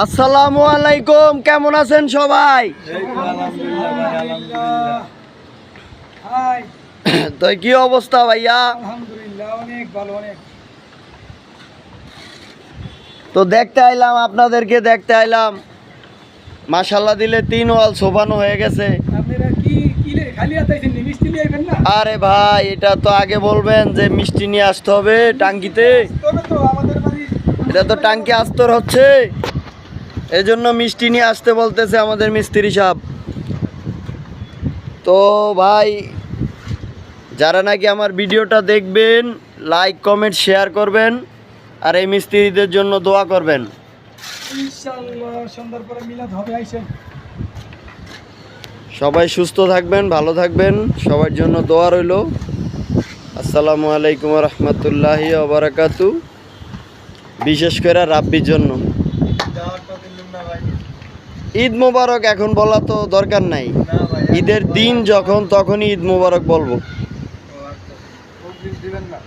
আসসালামু আলাইকুম, কেমন আছেন সবাই? তো কি অবস্থা ভাইয়া? আলহামদুলিল্লাহ অনেক ভালো। তো দেখতে আইলাম, আপনাদেরকে দেখতে আইলাম। মাশাআল্লাহ দিলে 3 ওয়াল শোভানো হয়ে গেছে। আপনারা কি খালি আতাইছেন, মিষ্টি নিয়ে আইবেন না? আরে ভাই, এটা তো আগে বলবেন যে মিষ্টি নিয়ে আসতে হবে টাঙ্কিতে। তবে তো আমাদের বাড়ি এটা তো টাঙ্কি আস্তর হচ্ছে, এজন্য মিষ্টি নিয়ে আসতে বলতেছে আমাদের মিস্ত্রি সাহেব। তো ভাই, যারা নাকি আমার ভিডিওটা দেখবেন, লাইক কমেন্ট শেয়ার করবেন, আর এই মিস্ত্রিদের জন্য দোয়া করবেন। ইনশাআল্লাহ সন্ধ্যার পরে মিলাদ হবে। আইছেন সবাই সুস্থ থাকবেন, ভালো থাকবেন, সবার জন্য দোয়া রইল। আসসালামু আলাইকুম রহমতুল্লাহি ওয়া বারাকাতু। বিশেষ করে রাব্বির জন্য ঈদ মোবারক এখন বলা তো দরকার নাই, ঈদের দিন যখন তখনই ঈদ মোবারক বলবো। দিবেন না।